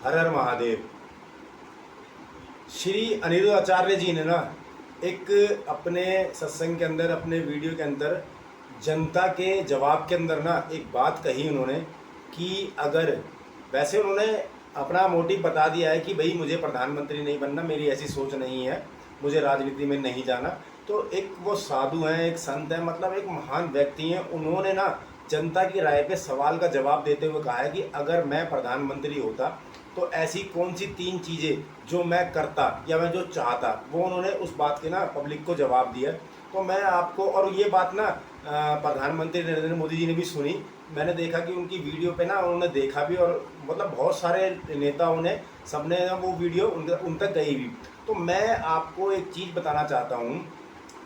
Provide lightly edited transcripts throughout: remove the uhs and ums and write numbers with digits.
हर हर महादेव। श्री अनिरुद्ध आचार्य जी ने ना एक अपने सत्संग के अंदर, अपने वीडियो के अंदर जनता के जवाब के अंदर ना एक बात कही उन्होंने कि अगर, वैसे उन्होंने अपना मोटिव बता दिया है कि भाई मुझे प्रधानमंत्री नहीं बनना, मेरी ऐसी सोच नहीं है, मुझे राजनीति में नहीं जाना। तो एक वो साधु हैं, एक संत हैं, मतलब एक महान व्यक्ति हैं। उन्होंने ना जनता की राय पे सवाल का जवाब देते हुए कहा है कि अगर मैं प्रधानमंत्री होता तो ऐसी कौन सी 3 चीज़ें जो मैं करता या मैं जो चाहता, वो उन्होंने उस बात के ना पब्लिक को जवाब दिया। तो मैं आपको, और ये बात ना प्रधानमंत्री नरेंद्र मोदी जी ने भी सुनी। मैंने देखा कि उनकी वीडियो पे ना उन्होंने देखा भी, और मतलब बहुत सारे नेताओं ने, सबने ना वो वीडियो उन तक गई भी। तो मैं आपको एक चीज़ बताना चाहता हूँ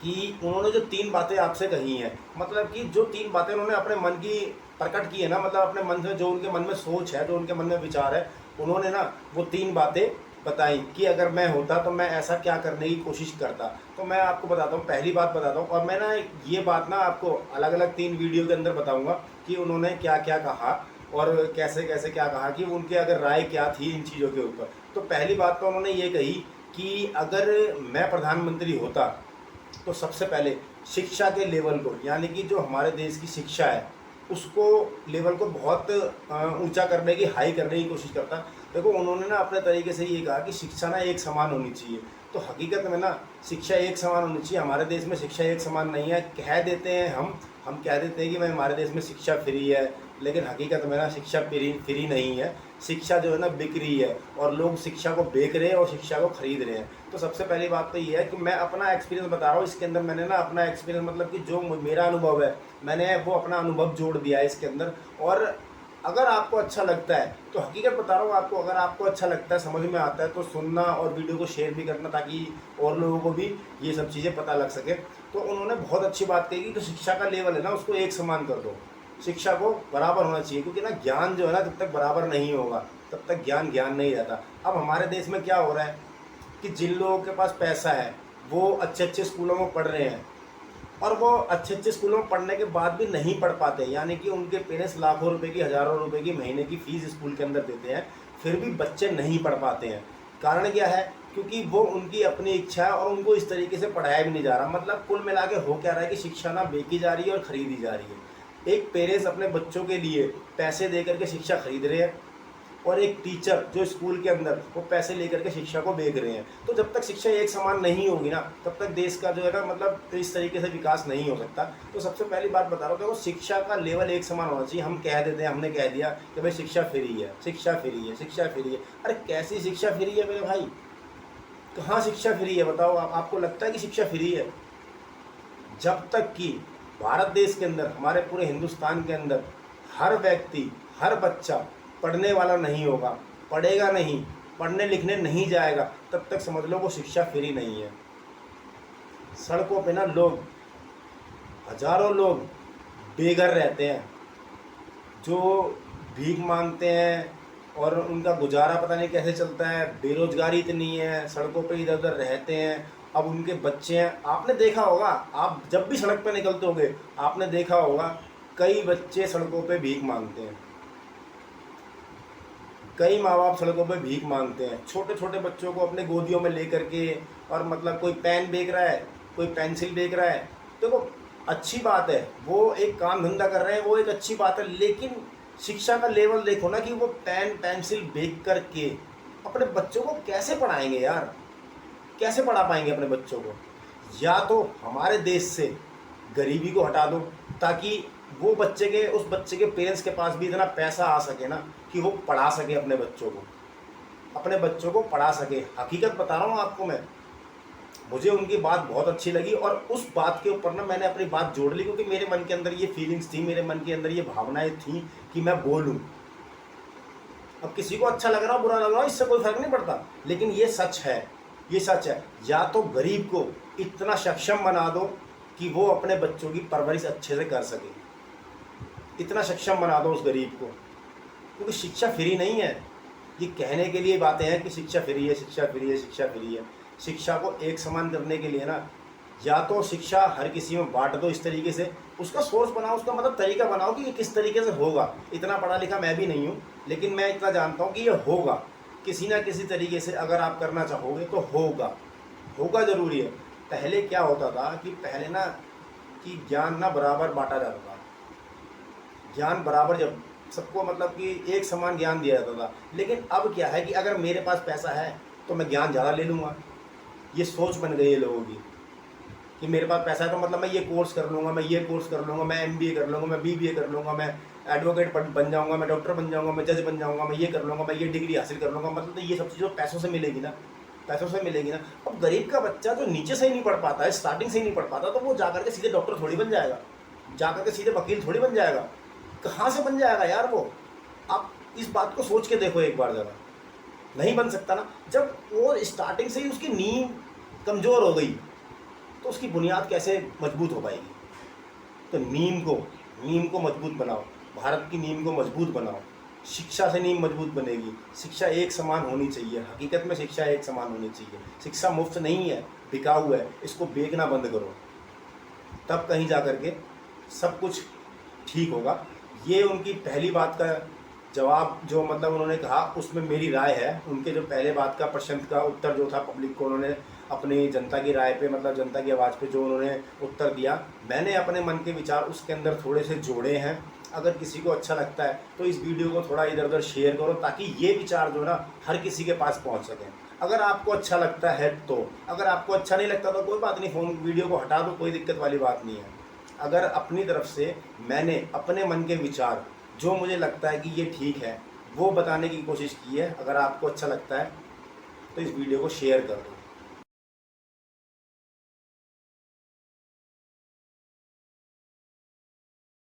कि उन्होंने जो 3 बातें आपसे कही हैं, मतलब कि जो 3 बातें उन्होंने अपने मन की प्रकट की है ना, मतलब अपने मन से जो उनके मन में सोच है, जो उनके मन में विचार है, उन्होंने ना वो 3 बातें बताई कि अगर मैं होता तो मैं ऐसा क्या करने की कोशिश करता। तो मैं आपको बताता हूँ, पहली बात बताता हूँ, और मैं ना ये बात ना आपको अलग अलग 3 वीडियो के अंदर बताऊँगा कि उन्होंने क्या क्या कहा और कैसे कैसे क्या कहा, कि उनके अगर राय क्या थी इन चीज़ों के ऊपर। तो पहली बात तो उन्होंने ये कही कि अगर मैं प्रधानमंत्री होता तो सबसे पहले शिक्षा के लेवल को, यानी कि जो हमारे देश की शिक्षा है उसको, लेवल को बहुत ऊंचा करने की, हाई करने की कोशिश करता। देखो उन्होंने ना अपने तरीके से ये कहा कि शिक्षा ना एक समान होनी चाहिए। तो हकीकत में ना शिक्षा एक समान होनी चाहिए। हमारे देश में शिक्षा एक समान नहीं है। कह देते हैं हम कह देते हैं कि भाई हमारे देश में शिक्षा फ्री है, लेकिन हकीकत में ना शिक्षा फ्री नहीं है। शिक्षा जो है ना बिक रही है, और लोग शिक्षा को बेच रहे हैं और शिक्षा को खरीद रहे हैं। तो सबसे पहली बात तो ये है कि मैं अपना एक्सपीरियंस बता रहा हूँ। इसके अंदर मैंने ना अपना एक्सपीरियंस, मतलब कि जो मेरा अनुभव है, मैंने वो अपना अनुभव जोड़ दिया है इसके अंदर। और अगर आपको अच्छा लगता है, तो हकीकत बता रहा हूँ आपको, अगर आपको अच्छा लगता है, समझ में आता है, तो सुनना और वीडियो को शेयर भी करना, ताकि और लोगों को भी ये सब चीज़ें पता लग सके। तो उन्होंने बहुत अच्छी बात कही कि शिक्षा का लेवल है ना उसको एक समान कर दो, शिक्षा को बराबर होना चाहिए। क्योंकि ना ज्ञान जो है ना, जब तक बराबर नहीं होगा तब तक ज्ञान ज्ञान नहीं रहता। अब हमारे देश में क्या हो रहा है कि जिन लोगों के पास पैसा है वो अच्छे अच्छे स्कूलों में पढ़ रहे हैं, और वो अच्छे अच्छे स्कूलों में पढ़ने के बाद भी नहीं पढ़ पाते, यानी कि उनके पेरेंट्स लाखों रुपए की, हज़ारों रुपए की महीने की फ़ीस स्कूल के अंदर देते हैं, फिर भी बच्चे नहीं पढ़ पाते हैं। कारण क्या है? क्योंकि वो उनकी अपनी इच्छा है और उनको इस तरीके से पढ़ाया भी नहीं जा रहा। मतलब कुल मिला के हो क्या रहा है कि शिक्षा ना बेची जा रही है और ख़रीदी जा रही है। एक पेरेंट्स अपने बच्चों के लिए पैसे दे करके शिक्षा खरीद रहे हैं, और एक टीचर जो स्कूल के अंदर वो पैसे लेकर के शिक्षा को बेच रहे हैं। तो जब तक शिक्षा एक समान नहीं होगी ना, तब तक देश का जो है ना, मतलब इस तरीके से विकास नहीं हो सकता। तो सबसे पहली बात बता रहा हूँ, देखो शिक्षा का लेवल एक समान होना चाहिए। हम कह देते हैं, हमने कह दिया कि भाई शिक्षा फ्री है, शिक्षा फ्री है, शिक्षा फ्री है। अरे कैसी शिक्षा फ्री है मेरे भाई? कहाँ शिक्षा फ्री है बताओ? आपको लगता है कि शिक्षा फ्री है? जब तक कि भारत देश के अंदर, हमारे पूरे हिंदुस्तान के अंदर हर व्यक्ति, हर बच्चा पढ़ने वाला नहीं होगा, पढ़ेगा नहीं, पढ़ने लिखने नहीं जाएगा, तब तक समझ लो वो शिक्षा फ्री नहीं है। सड़कों पे ना लोग, हजारों लोग बेघर रहते हैं, जो भीख मांगते हैं, और उनका गुजारा पता नहीं कैसे चलता है। बेरोजगारी इतनी है, सड़कों पे इधर उधर रहते हैं। अब उनके बच्चे हैं, आपने देखा होगा, आप जब भी सड़क पे निकलते होंगे आपने देखा होगा, कई बच्चे सड़कों पे भीख मांगते हैं, कई माँ बाप सड़कों पे भीख मांगते हैं, छोटे छोटे बच्चों को अपने गोदियों में लेकर के। और मतलब कोई पेन बेच रहा है, कोई पेंसिल बेच रहा है। देखो अच्छी बात है, वो एक काम धंधा कर रहे हैं, वो एक अच्छी बात है, लेकिन शिक्षा का लेवल देखो ना कि वो पेन पेंसिल बेच करके अपने बच्चों को कैसे पढ़ाएंगे यार? कैसे पढ़ा पाएंगे अपने बच्चों को? या तो हमारे देश से गरीबी को हटा दो, ताकि वो बच्चे के, उस बच्चे के पेरेंट्स के पास भी इतना पैसा आ सके ना कि वो पढ़ा सके अपने बच्चों को, अपने बच्चों को पढ़ा सके। हकीकत बता रहा हूँ आपको मैं, मुझे उनकी बात बहुत अच्छी लगी, और उस बात के ऊपर ना मैंने अपनी बात जोड़ ली, क्योंकि मेरे मन के अंदर ये फीलिंग्स थी, मेरे मन के अंदर ये भावनाएं थी कि मैं बोलूँ। अब किसी को अच्छा लग रहा हो, बुरा लग रहा हो, इससे कोई फर्क नहीं पड़ता, लेकिन ये सच है, ये सच है। या तो गरीब को इतना सक्षम बना दो कि वो अपने बच्चों की परवरिश अच्छे से कर सके, इतना सक्षम बना दो उस गरीब को। क्योंकि शिक्षा फ्री नहीं है। ये कहने के लिए बातें हैं कि शिक्षा फ्री है, शिक्षा फ्री है, शिक्षा फ्री है। शिक्षा को एक समान करने के लिए ना, या तो शिक्षा हर किसी में बांट दो इस तरीके से, उसका सोर्स बनाओ, उसका मतलब तरीका बनाओ कि ये किस तरीके से होगा। इतना पढ़ा लिखा मैं भी नहीं हूँ, लेकिन मैं इतना जानता हूँ कि ये होगा। किसी ना किसी तरीके से अगर आप करना चाहोगे तो होगा, होगा ज़रूरी है। पहले क्या होता था कि पहले ना कि ज्ञान ना बराबर बांटा जाता था, ज्ञान बराबर जब सबको मतलब कि एक समान ज्ञान दिया जाता था। लेकिन अब क्या है कि अगर मेरे पास पैसा है तो मैं ज्ञान ज़्यादा ले लूँगा, ये सोच बन गई है लोगों की कि मेरे पास पैसा है तो मतलब मैं ये कोर्स कर लूँगा, मैं ये कोर्स कर लूँगा, मैं MBA कर लूँगा, मैं BBA कर लूँगा, मैं एडवोकेट बन जाऊँगा, मैं डॉक्टर बन जाऊँगा, मैं जज बन जाऊँगा, मैं ये कर लूँगा, मैं ये डिग्री हासिल कर लूँगा। मतलब तो ये सब चीज़ें पैसों से मिलेगी ना, पैसों से मिलेगी ना। अब गरीब का बच्चा जो नीचे से ही नहीं पढ़ पाता है, स्टार्टिंग से ही नहीं पढ़ पाता, तो वो जा करके सीधे डॉक्टर थोड़ी बन जाएगा, जा करके सीधे वकील थोड़ी बन जाएगा। कहाँ से बन जाएगा यार वो? आप इस बात को सोच के देखो एक बार ज़रा, नहीं बन सकता ना। जब वो स्टार्टिंग से ही उसकी नींव कमज़ोर हो गई तो उसकी बुनियाद कैसे मजबूत हो पाएगी? तो नींव को मजबूत बनाओ, भारत की नींव को मजबूत बनाओ। शिक्षा से नींव मजबूत बनेगी। शिक्षा एक समान होनी चाहिए, हकीकत में शिक्षा एक समान होनी चाहिए। शिक्षा मुफ्त नहीं है, बिकाऊ है, इसको बेचना बंद करो, तब कहीं जा कर के सब कुछ ठीक होगा। ये उनकी पहली बात का जवाब जो मतलब उन्होंने कहा उसमें मेरी राय है। उनके जो पहले बात का प्रश्न का उत्तर जो था पब्लिक को, उन्होंने अपनी जनता की राय पे मतलब जनता की आवाज़ पे जो उन्होंने उत्तर दिया, मैंने अपने मन के विचार उसके अंदर थोड़े से जोड़े हैं। अगर किसी को अच्छा लगता है तो इस वीडियो को थोड़ा इधर उधर शेयर करो ताकि ये विचार जो ना हर किसी के पास पहुंच सकें। अगर आपको अच्छा लगता है तो, अगर आपको अच्छा नहीं लगता तो कोई बात नहीं, फ़ोन वीडियो को हटा दो, कोई दिक्कत वाली बात नहीं है। अगर अपनी तरफ से मैंने अपने मन के विचार जो मुझे लगता है कि ये ठीक है वो बताने की कोशिश की है, अगर आपको अच्छा लगता है तो इस वीडियो को शेयर कर दो।